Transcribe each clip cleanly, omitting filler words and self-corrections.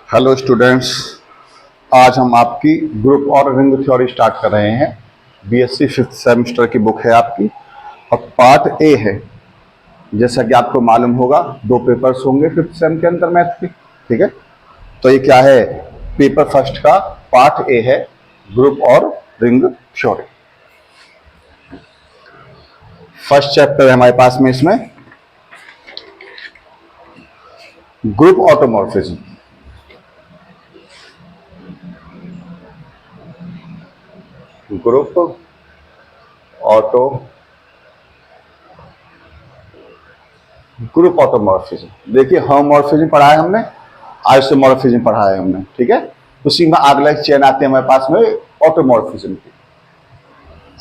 Hello students, आज हम आपकी ग्रुप और रिंग थ्योरी स्टार्ट कर रहे हैं। बीएससी फिफ्थ सेमेस्टर की बुक है आपकी और पार्ट ए है। जैसा कि आपको मालूम होगा, 2 पेपर्स होंगे फिफ्थ सेम के अंदर मैथ के। ठीक है, तो ये क्या है, पेपर फर्स्ट का पार्ट ए है, ग्रुप और रिंग थ्योरी। फर्स्ट चैप्टर है हमारे पास में इसमें ग्रुप ऑटोमॉर्फिज्म। Group automorphism. देखिए, होमोमॉर्फिज्म पढ़ा है हमने, आइसोमॉर्फिज्म पढ़ा है हमने। ठीक है, उसी में अगला एक चेन आते हैं हमारे पास में ऑटोमॉर्फिज्म की।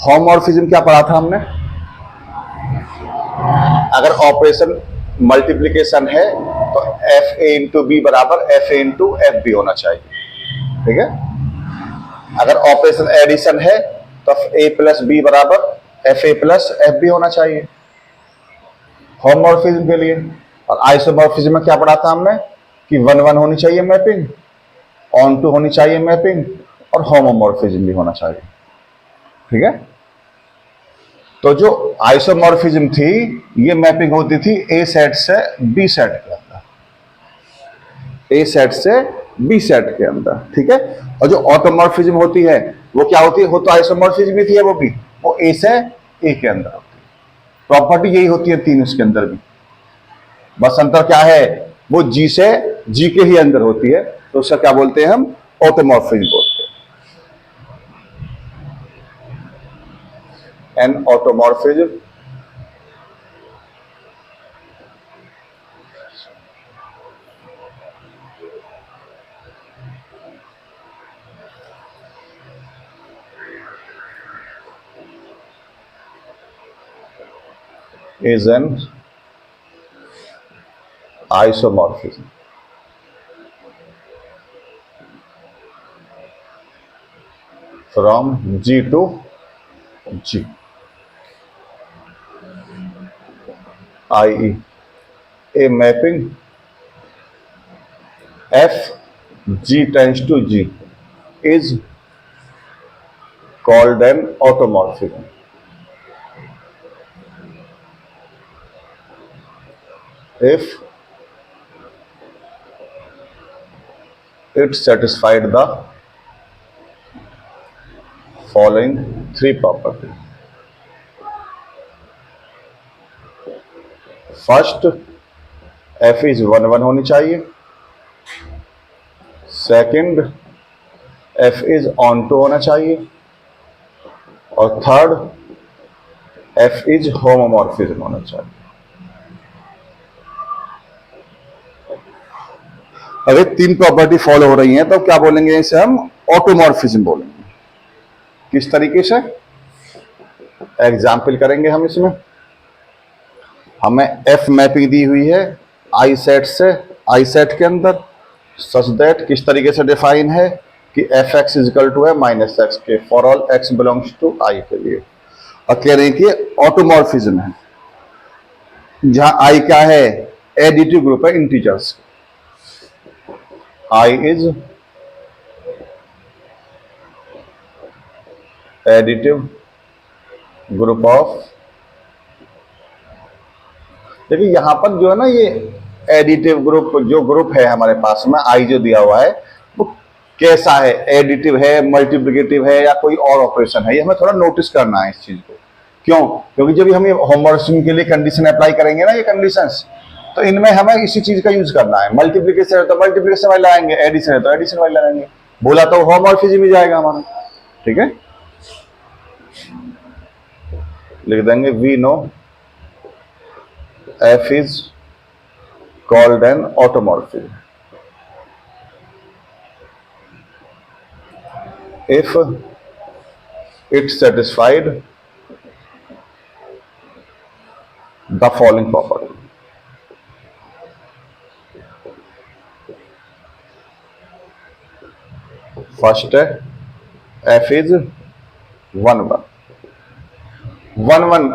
होमोमॉर्फिज्म क्या पढ़ा था हमने? अगर ऑपरेशन मल्टीप्लिकेशन है तो एफ ए इंटू बी बराबर F A into F B होना चाहिए। ठीक है, अगर ऑपरेशन एडिशन है तो ए प्लस बी बराबर F A plus F B होना चाहिए होमोमॉर्फिज्म के लिए। और आइसोमॉर्फिज्म में क्या पढ़ा था हमने कि 1-1 होनी चाहिए मैपिंग, ऑन टू होनी चाहिए मैपिंग और होमोमॉर्फिज्म भी होना चाहिए। ठीक है, तो जो आइसोमॉर्फिज्म थी ये मैपिंग होती थी ए सेट से बी सेट के अंदर, ए सेट से बी सेट के अंदर। ठीक है, और जो ऑटोमॉर्फिज्म होती है वो क्या होती है, वो तो आइसोमॉर्फिज्म ही थी, वो भी वो ए से ए के अंदर होती है। प्रॉपर्टी यही होती है तीन उसके अंदर भी, बस अंतर क्या है, वो जी से जी के ही अंदर होती है, तो उसका क्या बोलते हैं हम, ऑटोमॉर्फिज्म बोलते हैं। An automorphism is an isomorphism from G to G, i.e. a mapping f G tends to G is called an automorphism. If it satisfied the following 3 properties. First, f is 1-1 होनी चाहिए। Second, f is onto होना चाहिए। और third, f is homomorphism होना चाहिए। अगर 3 property follow हो रही हैं तो क्या बोलेंगे, इसे हम ऑटोमॉर्फिज्म बोलेंगे। किस तरीके से, एग्जाम्पल करेंगे हम इसमें। हमें एफ मैपिंग दी हुई है आई सेट से आई सेट के अंदर, सच दैट किस तरीके से डिफाइन है कि एफ एक्स इजिकल टू है माइनस एक्स के for all X belongs to I के लिए। और कह रहे हैं कि ऑटोमॉर्फिज्म है जहां आई क्या है, एडिटिव ग्रुप है integers. I is additive group of, देखिए यहां पर जो है ना, ये एडिटिव ग्रुप जो ग्रुप है हमारे पास में आई जो दिया हुआ है वो कैसा है, एडिटिव है, मल्टीप्लिकेटिव है या कोई और ऑपरेशन है, ये हमें थोड़ा नोटिस करना है इस चीज को। क्यों? क्योंकि जब हम ये होमोमॉर्फिज्म के लिए कंडीशन अप्लाई करेंगे ना, ये कंडीशंस, तो इनमें हमें इसी चीज का यूज करना है। मल्टीप्लिकेशन है तो मल्टीप्लिकेशन वाले लगाएंगे, एडिशन है तो एडिशन वाले लगाएंगे, बोला तो होमोमॉर्फिज्म ही जाएगा हमारा। ठीक है, लिख देंगे we know F is called an automorphism if it satisfied the following property. First है एफ इज 1-1। 1-1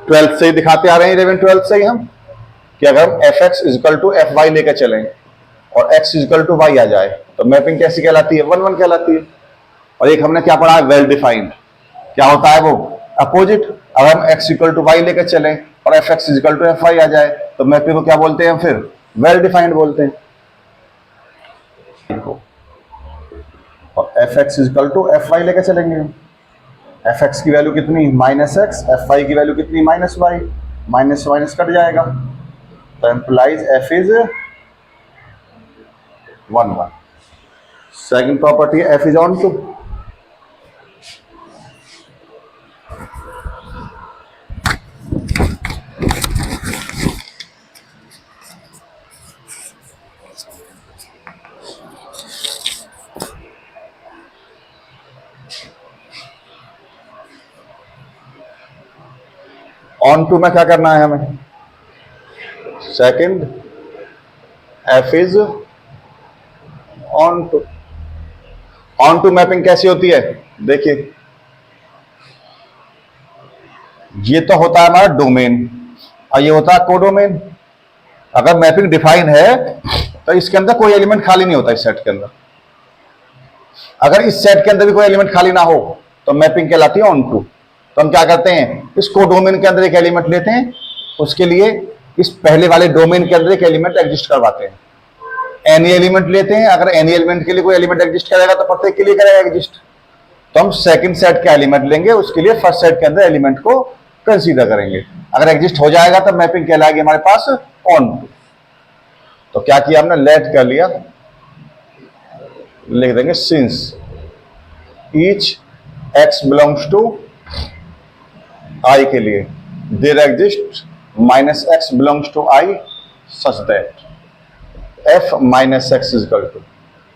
12th से ही दिखाते आ रहे हैं, 11 12th से ही हम, कि अगर हम F X is equal to F Y लेकर चलें और x इक्वल टू वाई आ जाए तो मैपिंग कैसी कहलाती है? 1 1 कहलाती है। और एक हमने क्या पढ़ा है? Well defined. क्या होता है वो? अपोजिट। अगर हम x इक्वल टू वाई लेकर चलें और F X equal to F Y आ जाए तो मैपिंग को क्या बोलते हैं? फिर वेल डिफाइंड बोलते हैं। और F X equal to F Y लेकर चलेंगे। एफ एक्स की वैल्यू कितनी? Minus X. एफ वाई की वैल्यू कितनी? Minus Y. Minus minus cut जाएगा तो implies F is 1 1। Second property है F is onto. Onto में क्या करना है हमें? Second F is onto. Onto mapping कैसी होती है? देखिए, ये तो होता है हमारा डोमेन और ये होता है कोडोमेन। अगर मैपिंग डिफाइन है तो इसके अंदर कोई एलिमेंट खाली नहीं होता। इस सेट के अंदर अगर इस सेट के अंदर भी कोई एलिमेंट खाली ना हो तो मैपिंग कहलाती है ऑन टू। तो हम क्या करते हैं? इस कोडोमेन के अंदर एक एलिमेंट लेते हैं, उसके लिए इस पहले वाले डोमेन के अंदर एक एलिमेंट एग्जिस्ट करवाते हैं। एनी एलिमेंट लेते हैं, अगर एनी एलिमेंट के लिए कोई एलिमेंट एग्जिस्ट करेगा तो प्रत्येक के लिए करेगा एग्जिस्ट। तो हम सेकंड सेट का एलिमेंट लेंगे, उसके लिए फर्स्ट सेट के अंदर एलिमेंट को कंसीडर करेंगे। अगर एग्जिस्ट हो जाएगा तो मैपिंग कहलाएगी हमारे पास ऑन टू। तो क्या किया हमने? लेट कर लिया, लिख देंगे since each X belongs to I के लिए there exist minus X belongs to I such that F minus X equal to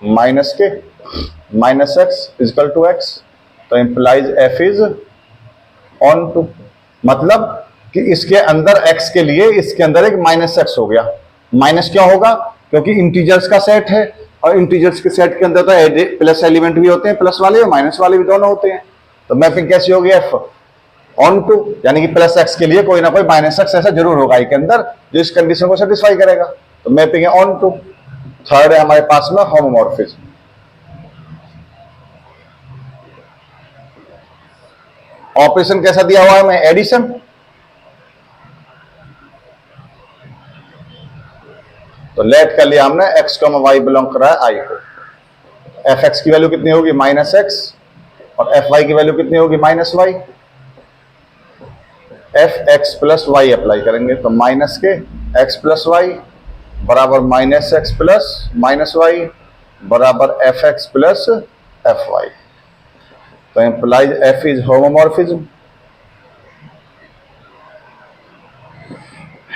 minus के minus X equal to X. तो implies F is onto, मतलब कि इसके अंदर x के लिए इसके अंदर एक माइनस एक्स हो गया। माइनस क्यों होगा? क्योंकि इंटीजर्स का सेट है और इंटीजर्स के सेट के अंदर तो प्लस एलिमेंट भी होते हैं, प्लस वाले और माइनस वाले भी दोनों होते हैं। तो मैपिंग कैसी होगी? एफ ऑन टू, यानी कि प्लस एक्स के लिए कोई ना कोई माइनस एक्स ऐसा जरूर होगा के अंदर जो इस कंडीशन को सेटिस्फाई करेगा। तो मैपिंग है ऑन टू। थर्ड है हमारे पास में होमोमॉर्फिज्म। ऑपरेशन कैसा दिया हुआ है हमें? एडिशन। तो लेट कर लिया हमने एक्स कॉमा वाई बिलोंग कर रहा है आई को। एफ एक्स की वैल्यू कितनी होगी? Minus X. और एफ वाई की वैल्यू कितनी होगी? Minus Y. F X plus Y apply करेंगे तो माइनस के एक्स प्लस वाई बराबर minus X plus minus Y बराबर F X plus F Y. तो implies F is homomorphism,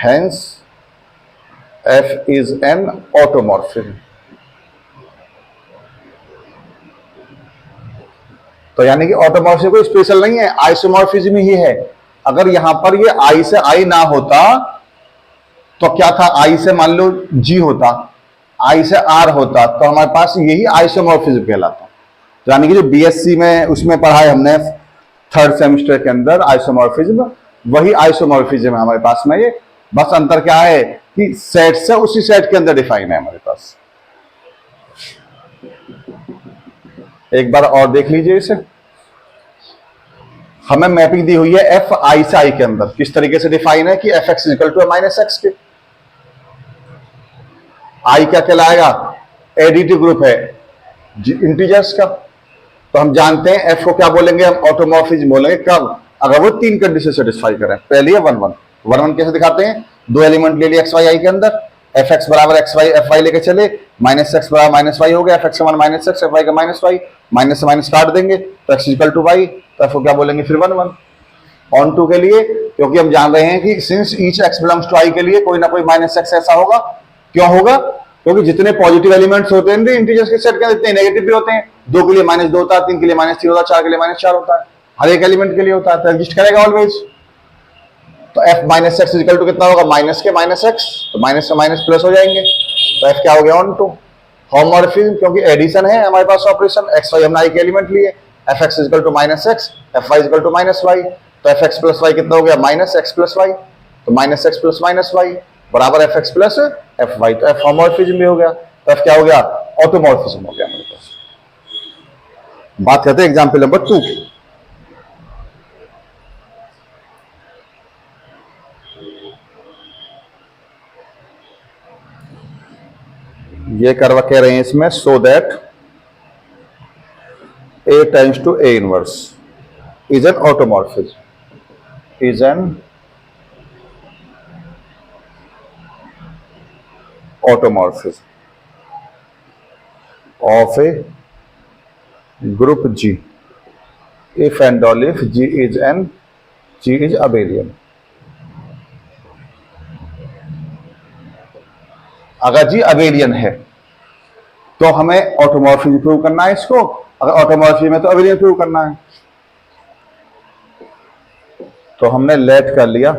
hence F is an automorphism. तो यानी कि ऑटोमॉर्फिज्म कोई स्पेशल नहीं है, आइसोमॉर्फिज्म ही है। अगर यहां पर ये आई से आई ना होता तो क्या था? आई से मान लो जी होता, आई से आर होता, तो हमारे पास यही आइसोमॉर्फिज्म कहलाता। तो यानी कि जो बीएससी में उसमें पढ़ा है हमने थर्ड सेमेस्टर के अंदर आइसोमॉर्फिज्म, वही आइसोमॉर्फिज्म है हमारे पास में। ये बस अंतर क्या है कि सेट से उसी सेट के अंदर डिफाइन है हमारे पास। एक बार और देख लीजिए इसे। हमें मैपिंग दी हुई है एफ आई से आई के अंदर, किस तरीके से डिफाइन है कि F X equal to minus X के। आई क्या कहलाएगा? एडिटिव ग्रुप है इंटीजर्स का। तो हम जानते हैं एफ को क्या बोलेंगे? हम ऑटोमॉर्फिज्म बोलेंगे कब? अगर वो तीन कंडीशन सेटिस्फाई करें। पहली है 1 1। 1 1 कैसे दिखाते हैं? दो एलिमेंट ले लिए एक्स वाई आई के अंदर, एफ एक्स बराबर एक्स वाई एफ वाई लेके चले, माइनस एक्स बराबर माइनस वाई हो गया, एफ एक्स का मान माइनस एक्स एफ वाई का माइनस वाई, माइनस से माइनस काट देंगे तो एक्स इक्वल टू वाई। तो एफ को क्या बोलेंगे फिर? 1 1। ऑन टू के लिए, क्योंकि हम जान रहे हैं कि since each X belongs to I के लिए कोई ना कोई माइनस एक्स ऐसा होगा। क्यों होगा? क्योंकि जितने पॉजिटिव एलिमेंट्स होते हैं इंटीजर्स के सेट के अंदर, इतने नेगेटिव भी होते हैं। 2 के लिए -2 होता है, 3 के लिए -3 होता है, 4 के लिए -4 होता है, हर एक एलिमेंट के लिए होता है। तो एग्जिस्ट करेगा ऑलवेज। तो F minus X equal to कितना होगा? माइनस के माइनस एक्स, तो माइनस से माइनस प्लस हो जाएंगे। तो एफ क्या हो गया? Onto. होमोमॉर्फिज्म, क्योंकि एडिशन है हमारे पास ऑपरेशन, एक्स वाई हमने आई के एलिमेंट लिए, F X equal to minus X F Y equal to minus Y. तो एफ एक्स प्लस वाई कितना हो गया? Minus X plus Y. तो minus X plus minus Y बराबर F X plus F Y. तो F homomorphism भी हो गया। तो F क्या हो गया? ऑटोमॉर्फिज्म हो गया मेरे पास। बात करते हैं एग्जाम्पल नंबर 2 की। ये करवा कह रहे हैं इसमें, so that A tends to A inverse is an automorphism, is an automorphism of a group G if and only if G is abelian। अगर G अबेलियन है तो हमें ऑटोमॉर्फिज्म प्रूव करना है इसको, अगर ऑटोमॉर्फिज्म है तो अबेलियन प्रूव करना है। तो हमने लेट कर लिया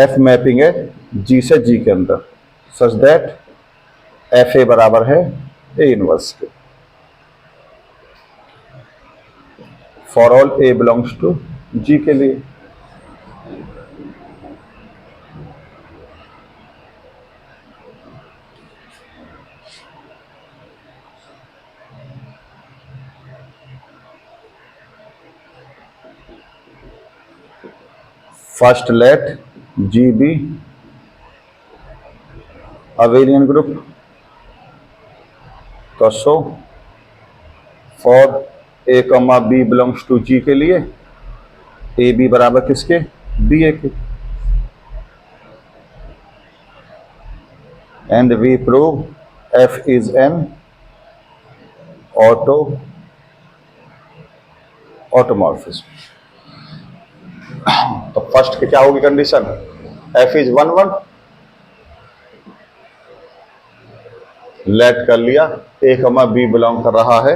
F मैपिंग है G से G के अंदर, सच दैट FA बराबर है A इनवर्स के, for all A belongs to G के लिए। First let G be abelian group, तो so for A comma B belongs to G के लिए ए बी बराबर किसके? बी ए के। And we prove F is an automorphism. तो first की क्या होगी कंडीशन? F इज 1 1, लेट कर लिया A कमा B बिलोंग कर रहा है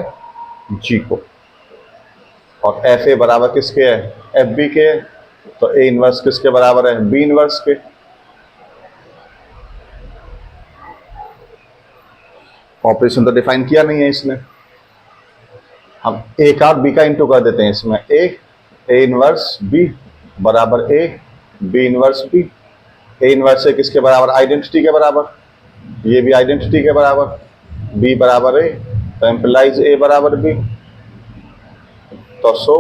G को, और एफ ए बराबर किसके है? एफ बी के। तो ए इनवर्स किसके बराबर है? बी इनवर्स के। ऑपरेशन तो डिफाइन किया नहीं है इसने, हम ए का और बी का इंटू कर देते हैं इसमें। ए इनवर्स बी बराबर A B inverse B. A inverse है किसके बराबर? आइडेंटिटी के बराबर, ये भी आइडेंटिटी के बराबर। बी बराबर ए तो एम्प्लाइज ए बराबर बी, तो सो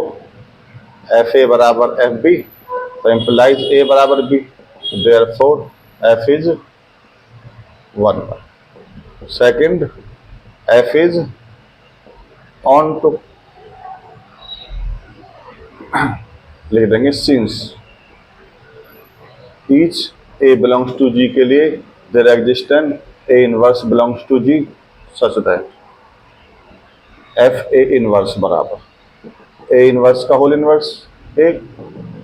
एफ ए बराबर एफ बी तो एम्प्लाइज ए बराबर B, therefore F is 1 1। Second, F is onto, लिख देंगे since each A belongs to G के लिए there existent A inverse belongs to G such that F A inverse बराबर A inverse का whole inverse एक,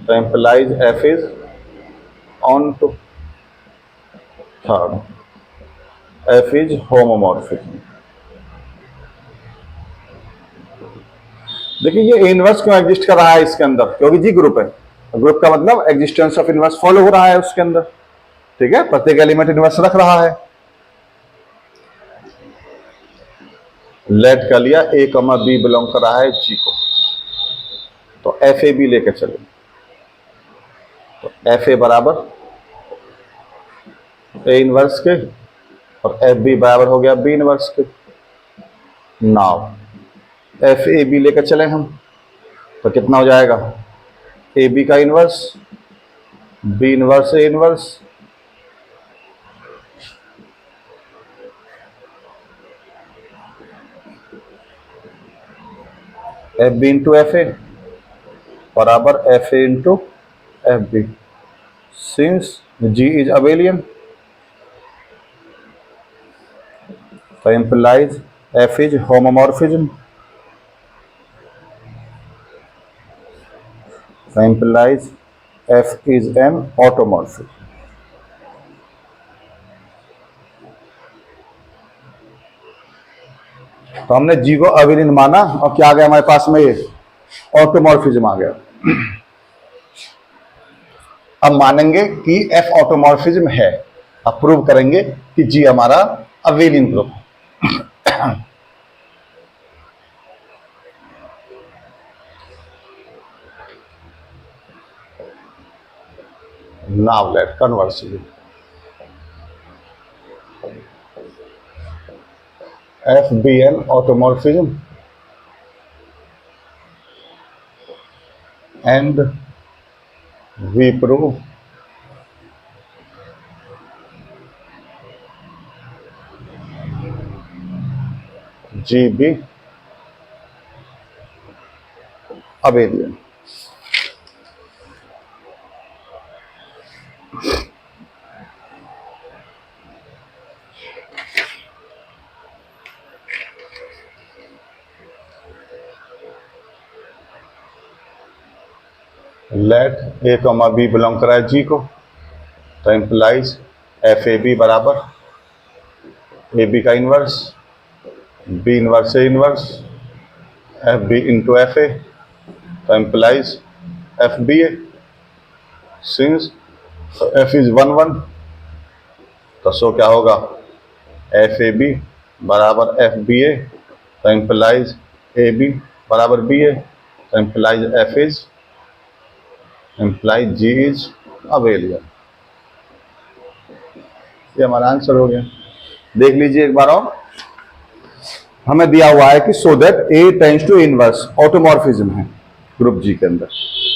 तो implies F is onto. Third, F is homomorphism. देखिए ये inverse क्यों exist कर रहा है इसके अंदर? क्योंकि जी ग्रुप है, ग्रुप का मतलब एग्जिस्टेंस ऑफ इनवर्स फॉलो हो रहा है उसके अंदर, ठीक है, प्रत्येक एलिमेंट इनवर्स रख रहा है। लेट कर लिया ए कमा बी बिलोंग कर रहा है जी को, तो एफ ए बी लेकर चले, तो एफ ए बराबर ए इनवर्स के और एफ बी बराबर हो गया बी इनवर्स के। नाउ एफ ए बी लेकर चले हम, तो कितना हो जाएगा? ए बी का inverse B inverse A inverse, F B into F A बराबर F A into F B, since G is abelian तो implies F is homomorphism, implies F is an automorphism। तो हमने G को abelian माना और क्या आ गया हमारे पास में? ये ऑटोमॉर्फिज्म आ गया। अब मानेंगे कि F ऑटोमॉर्फिज्म है, अब प्रूव करेंगे कि G हमारा abelian group. Now let conversely FBN automorphism and we prove GB abelian. Let A comma B belong करा है जी को, तो इम्प्लाइज एफ ए बी बराबर ए बी का inverse, B inverse A inverse F B into F A, तो implies F B A. Since F is 1 1, तो so क्या होगा, एफ ए बी बराबर एफ बी ए, तो इम्प्लाइज ए बी बराबर B A, तो implies F is implies G is abelian. ये हमारा आंसर हो गया। देख लीजिए एक बार और, हमें दिया हुआ है कि so that A tends to inverse, automorphism है ग्रुप जी के अंदर।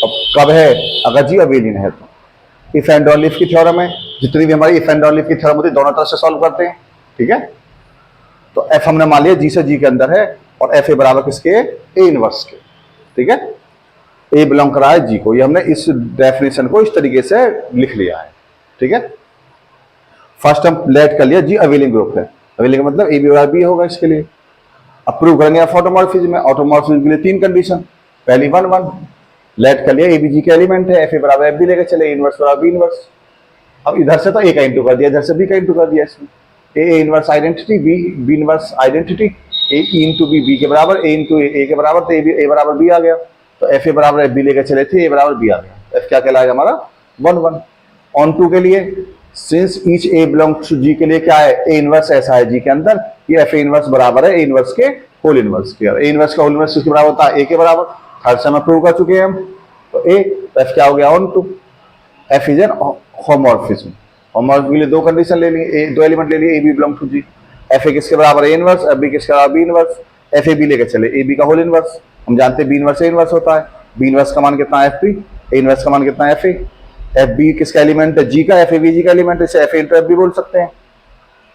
अब कब है, अगर जी अवेलियन है तो। इफ एंड ऑन लिफ की थ्योरम है, जितनी भी हमारी इफ एंड ऑन लिफ की थ्योरम होती है दोनों तरफ से सॉल्व करते हैं, ठीक है। तो एफ हमने मान लिया जी से जी के अंदर है, और एफ ए बराबर किसके, ए इनवर्स के, ठीक है। ए बिलोंग करा है जी को, ये हमने इस डेफिनेशन को इस तरीके से लिख लिया है, ठीक है। फर्स्ट हम लेट कर लिया जी अवेलिंग ग्रुप है, अवेलिंग का मतलब ए बी बराबर बी होगा इसके लिए। अब प्रूव करेंगे आप ऑटोमॉर्फिज्म में, ऑटोमॉर्फिज्म के लिए 3 कंडीशन, पहली 1 1, लेट कर लिया ए बी जी के एलिमेंट है, एफ ए बराबर एफ बी लेकर चले, इनवर्स बराबर बी इनवर्स। अब इधर से तो ए का इंटू कर दिया, इधर से बी का इंटू कर दिया, इसमें A inverse identity, B inverse identity, A into B के बराबर, ए इंटू ए के बराबर, तो ए बराबर बी आ गया। तो एफ ए बराबर एफ बी लेकर चले थे, ए बराबर बी आ गया। एफ क्या कहलाएगा हमारा 1 1। ऑन टू के लिए, since each A belongs to G के लिए क्या है, ए इनवर्स ऐसा है जी के अंदर, ये एफ ए इनवर्स बराबर है ए इनवर्स के होल इनवर्स के। ए इनवर्स का होल इनवर्स किसके बराबर होता है, ए के बराबर। थर्ड से हम प्रूव कर चुके हैं हम। तो ए, तो एफ क्या हो गया, onto. F is an homomorphism. Homomorphism के लिए 2 कंडीशन ले लिए, 2 एलिमेंट ले लिए, A B belong to G. F A किसके बराबर, ए इनवर्स, एफ बी किसके बराबर, B inverse. F A B लेके चले, ए बी का होल इनवर्स, हम जानते हैं बी इनवर्स ए इनवर्स होता है। बी इनवर्स का मान कितना है, एफ बी, ए इनवर्स का मान कितना है, एफ ए। एफ बी किसका एलिमेंट है, जी का, एफ ए बी जी का एलिमेंट है, इसे F A into F B बोल सकते हैं।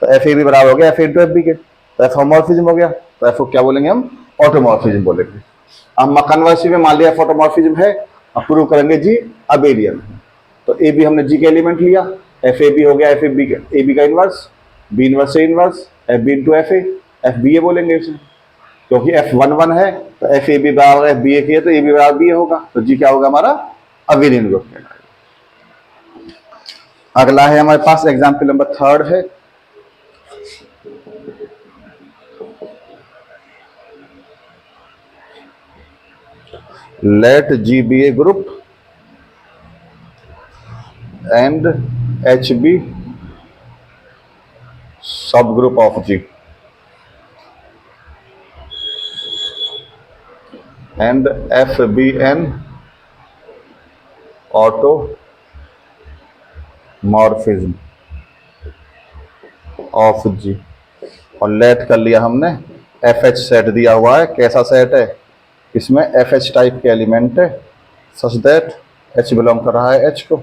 तो एफ ए बी बराबर हो गया F A into F B के, तो एफ होमोर्फिज्म हो गया। तो एफ को क्या बोलेंगे हम, ऑटोमॉर्फिज्म बोलेंगे। अब कन्वर्सिव में मान लिया एफ ऑटोमॉर्फिज्म है, अब प्रूव करेंगे जी अबेलियन। तो ए बी हमने जी के एलिमेंट लिया, एफ ए बी हो गया एफ ए बी का inverse, B inverse A inverse, F B into F B A बोलेंगे इसे, क्योंकि एफ 1 1 है, तो एफ ए बी बराबर एफ बी ए की है, तो ए बी बराबर बी होगा। तो जी क्या होगा हमारा, अबेलियन ग्रुप कहलाएगा। अगला है हमारे पास एग्जाम्पल नंबर 3 है। Let G be a group and H be subgroup of G and F be an automorphism of G. और लेट कर लिया हमने, एफ एच सेट दिया हुआ है, कैसा सेट है, इसमें एफ एच टाइप के एलिमेंट है, सच दैट एच बिलोंग कर रहा है एच को।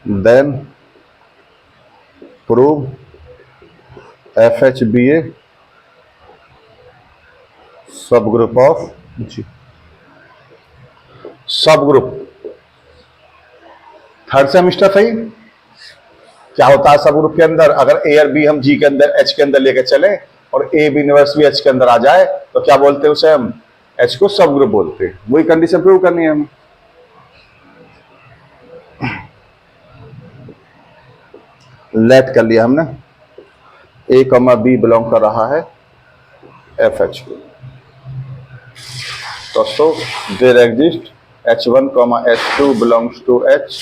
Then prove F H be a subgroup of जी। सब ग्रुप थर्ड सेमिस्टर सही, क्या होता है सब ग्रुप के अंदर, अगर ए और बी हम जी के अंदर एच के अंदर लेके चले और ए बी इनवर्स भी एच के अंदर आ जाए, तो क्या बोलते हैं उसे हम, एच को सब ग्रुप बोलते हैं। वही कंडीशन प्रूव करनी है हमें। लेट कर लिया हमने, ए कॉमा बी बिलोंग कर रहा है एफ एच को, तो so there exist H1, H2 belongs to H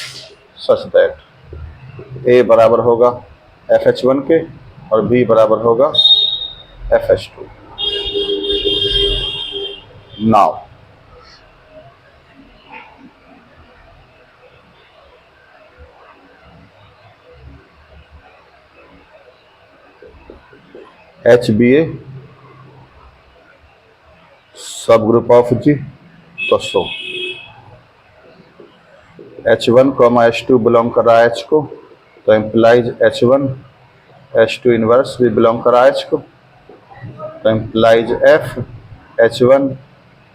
such that A बराबर होगा FH1 के और B बराबर होगा FH2। Now H be a subgroup of जी। तो सो H1 कॉमा H2 बिलोंग कर रहा है H को, तो एम्प्लाइज H1 H2 इनवर्स भी बिलोंग कर रहा है H को, तो employees F H1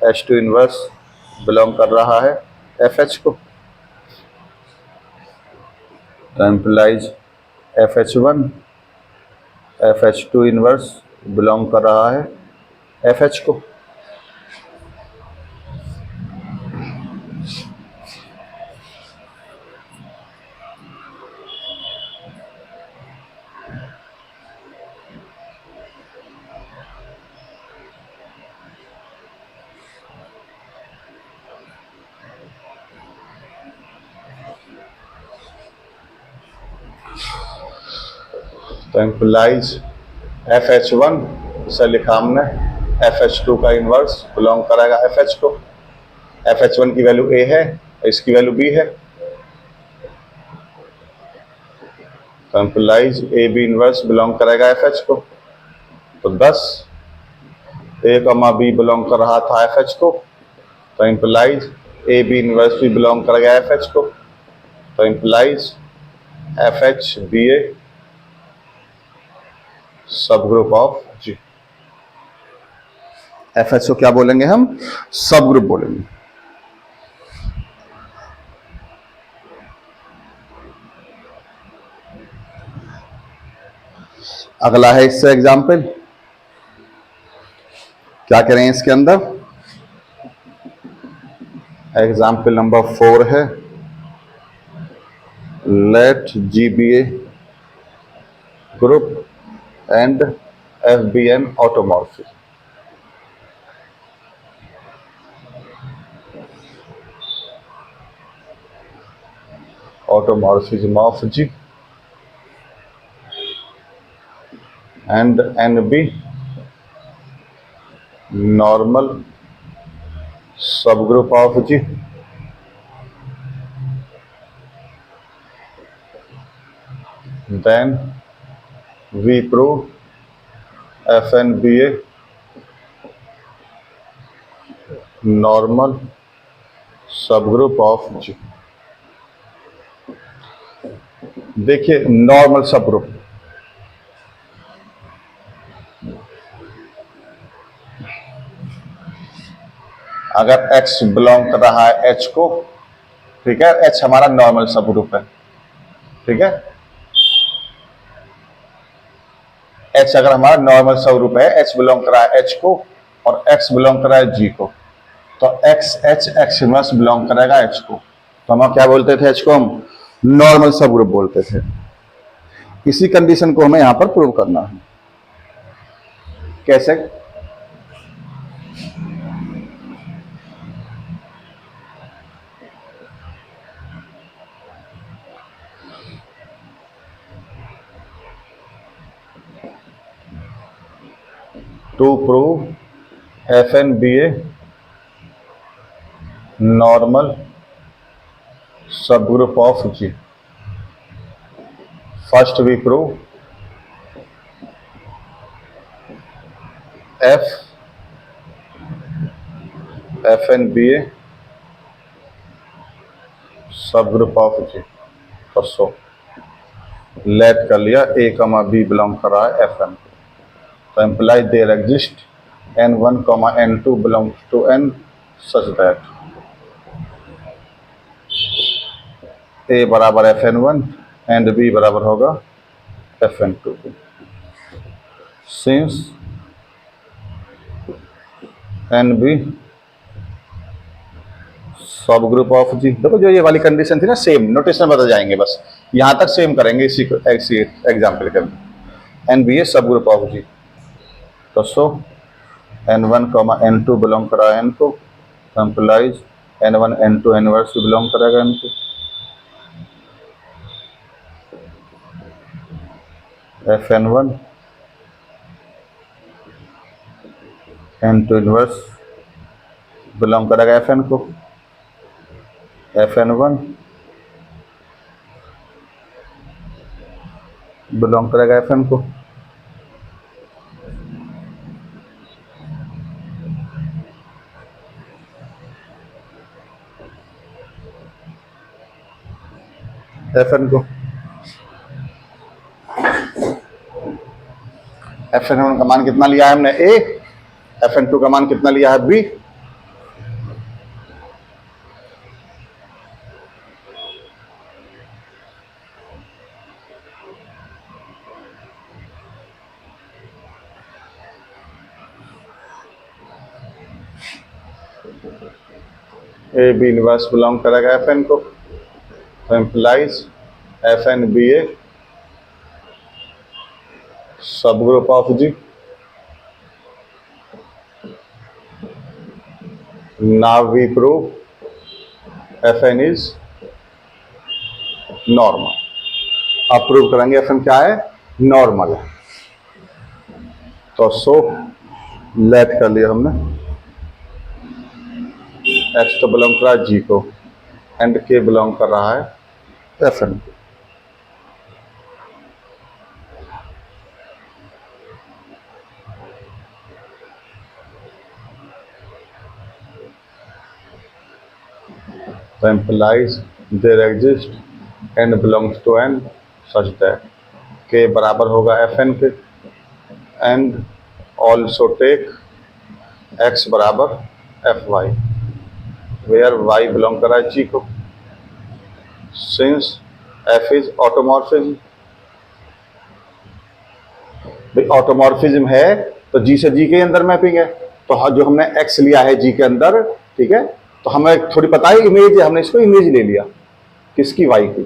H2 inverse belong कर रहा है FH को, तो employees FH1 FH2 inverse belong कर रहा है FH को। तो एम्प्लाइज FH1 से लिखा हमने FH2 का इनवर्स बिलोंग करेगा FH को। FH1 की वैल्यू A है, इसकी वैल्यू B है, तो एम्प्लाइज AB इनवर्स बिलोंग करेगा FH को। तो 10 A, B बिलोंग कर रहा था FH को, तो एम्प्लाइज AB इनवर्स भी बिलोंग करेगा FH को, तो एम्प्लाइज FH BA सब ग्रुप ऑफ G। FH को क्या बोलेंगे हम? सब ग्रुप बोलेंगे। अगला है इससे एग्जाम्पल, क्या करें इसके अंदर? एग्जाम्पल नंबर 4 है, let GBA group and FBN automorphism. Automorphism of G and NB normal subgroup of G, then we prove FNBA normal subgroup of G। देखिए नॉर्मल सबग्रुप, अगर X बिलोंग कर रहा है H को, ठीक है, H हमारा नॉर्मल सबग्रुप है, ठीक है, H अगर हमारा नॉर्मल सबग्रुप है, H बिलोंग कर रहा है H को और X बिलोंग कर रहा है G को, तो X इनवर्स बिलोंग करेगा H को, तो हम क्या बोलते थे? H को हम नॉर्मल सबग्रुप बोलते थे। इसी कंडीशन को हमें यहां पर प्रूव करना है। कैसे? To prove FNBA normal subgroup of G, first we prove FNBA subgroup of G। So let कर लिया A, B बिलोंग कर रहा है FN, तो implies there exist N1, N2 belongs to N such that A बराबर FN1 and B बराबर होगा FN2। Since NB subgroup of G, देखो जो ये वाली कंडीशन थी ना, सेम नोटेशन बदल जाएंगे, बस यहां तक सेम करेंगे इसी एग्जाम्पल के अंदर। NBA सब ग्रुप ऑफ G, तो सो N1, N2 बिलोंग करा N को, implies N1 N2 inverse belong करेगा N को, FN1 N2 इनवर्स बिलोंग करेगा FN को, FN1 बिलोंग करेगा FN को, Fn को। Fn1 का मान कितना लिया है हमने A, Fn2 का मान कितना लिया है B। A B inverse belong करेगा Fn को, तो implies Fn be a subgroup of G। Now we prove Fn is normal. अब प्रूव करेंगे Fn क्या है, नॉर्मल है। तो सो लेट कर लिया हमने, X तो बिलोंग कर रहा है G को एंड K बिलोंग कर रहा है Fn को। तो implies there exist and belongs to n such that K बराबर होगा Fn के and also take X बराबर Fy where Y बिलोंग कर रहा है G को। Since F is automorphism, भाई ऑटोमॉर्फिज्म है तो G से G के अंदर मैपिंग है, तो जो हमने X लिया है G के अंदर, ठीक है, तो हमें थोड़ी पता है इमेज है, हमने इसको इमेज ले लिया किसकी, Y की।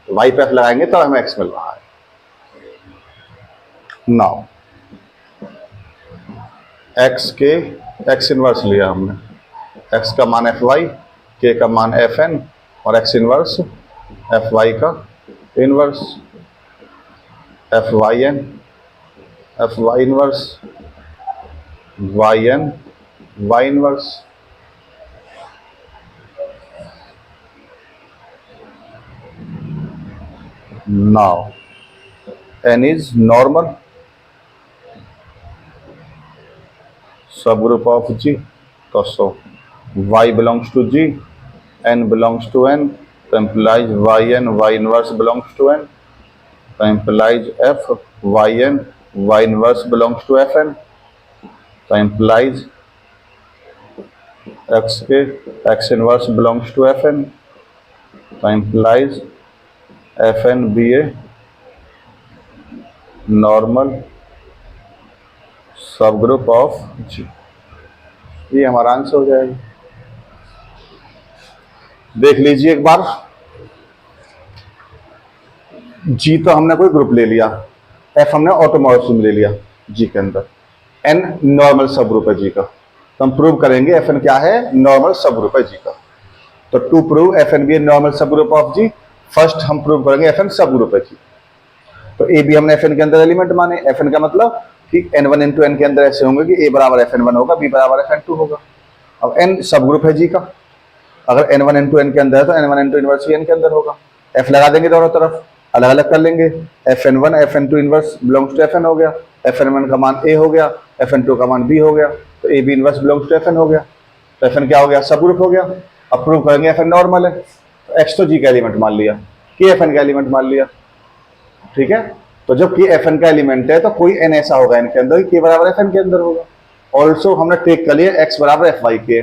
तो Y पे F लगाएंगे तो हमें X मिल रहा है। नाउ X के X इनवर्स लिया हमने, X का मान Fy, K का मान Fn और X इनवर्स Fy का inverse Fyn, Fy inverse Yn, Y inverse. Now n is normal subgroup of G, so Y belongs to G, n belongs to n, तो implies Yn Y inverse belongs to n, तो implies F Yn Y inverse belongs to Fn, तो implies X के X inverse belongs to Fn, तो implies Fn be a normal subgroup of G। ये हमारा answer हो जाएगा। देख लीजिए एक बार, G तो हमने कोई ग्रुप ले लिया, F हमने ऑटोमॉर्फिज्म ले लिया G के अंदर, N नॉर्मल सब ग्रुप है G का, तो हम प्रूव करेंगे Fn क्या है, नॉर्मल सब ग्रुप है G का। तो to prove Fn be a normal subgroup of G, first हम प्रूव करेंगे Fn सब ग्रुप है G। तो ए बी हमने Fn के अंदर एलिमेंट माने, Fn का मतलब कि n1 into n के अंदर ऐसे होंगे कि a बराबर Fn1 होगा, b बराबर Fn2 होगा। अब n सब ग्रुप है G का, अगर n1 into n के अंदर है तो n1 into इनवर्स भी n के अंदर होगा। f लगा देंगे दोनों तरफ, अलग अलग कर लेंगे, Fn1 Fn2 inverse belongs to Fn हो गया, Fn1 का मान a हो गया, Fn2 का मान b हो गया, तो a b inverse belongs to Fn हो गया, तो Fn क्या हो गया, सब ग्रुप हो गया। अब प्रूव करेंगे Fn नॉर्मल है, तो x तो G का एलिमेंट मान लिया, k Fn का एलिमेंट मान लिया, ठीक है। तो जब k Fn का एलिमेंट है तो कोई n ऐसा होगा इनके अंदर k बराबर Fn के अंदर होगा। ऑल्सो हमने टेक कर लिया x बराबर Fy के,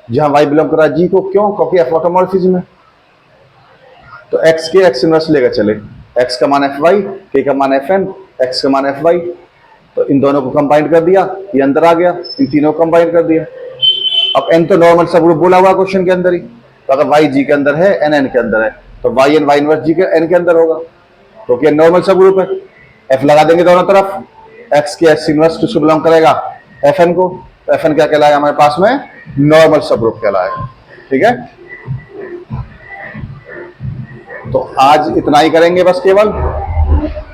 जहां y बिलोंग कर रहा है G को, क्यों, क्योंकि F ऑटोमॉर्फिज्म है। तो x के x इनवर्स लेकर चले, x का मान Fy, k का मान Fn, x का मान Fy, तो इन दोनों को कंबाइन कर दिया, ये अंदर आ गया, इन तीनों को कंबाइन कर दिया। अब n तो नॉर्मल सब ग्रुप बोला हुआ क्वेश्चन के अंदर ही, तो अगर y G के अंदर है, n n के अंदर है, तो Yn Y इनवर्स G के n के अंदर होगा, क्योंकि तो नॉर्मल सब ग्रुप है। F लगा देंगे दोनों तरफ, x के x इनवर्स किसको बिलोंग करेगा, Fn को, तो Fn क्या कहलाएगा हमारे पास में, नॉर्मल सब ग्रुप कहलाएगा, ठीक है। तो आज इतना ही करेंगे बस केवल,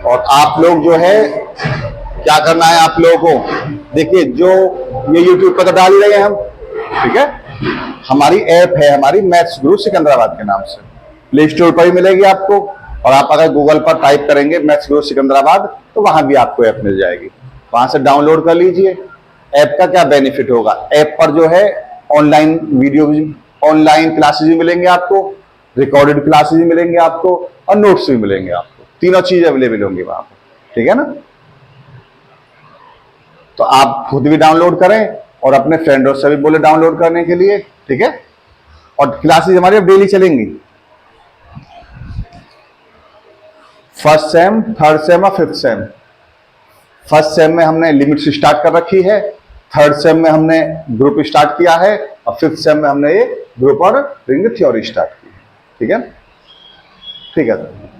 और आप लोग जो है क्या करना है आप लोगों को, देखिए जो ये YouTube पर तो डाल ही रहे हैं हम, ठीक है, हमारी ऐप है, हमारी मैथ्स गुरु सिकंदराबाद के नाम से, प्ले स्टोर पर ही मिलेगी आपको, और आप अगर गूगल पर टाइप करेंगे मैथ्स गुरु सिकंदराबाद तो वहां भी आपको ऐप मिल जाएगी, वहां से डाउनलोड कर लीजिए। ऐप का क्या बेनिफिट होगा, ऐप पर जो है ऑनलाइन वीडियो, ऑनलाइन क्लासेस भी मिलेंगे आपको, रिकॉर्डेड क्लासेस भी मिलेंगे आपको और नोट्स भी मिलेंगे आपको, तीनों चीज अवेलेबल होंगी वहां पर, ठीक है ना। तो आप खुद भी डाउनलोड करें और अपने फ्रेंडों से भी बोले डाउनलोड करने के लिए, ठीक है। और क्लासेस हमारी अब डेली चलेंगी, फर्स्ट सेम, थर्ड सेम और फिफ्थ सेम। फर्स्ट सेम में हमने लिमिट्स स्टार्ट कर रखी है, थर्ड सेम में हमने ग्रुप स्टार्ट किया है और फिफ्थ सेम में हमने ये ग्रुप और रिंग थ्योरी स्टार्ट की है, ठीक है। ठीक है सर।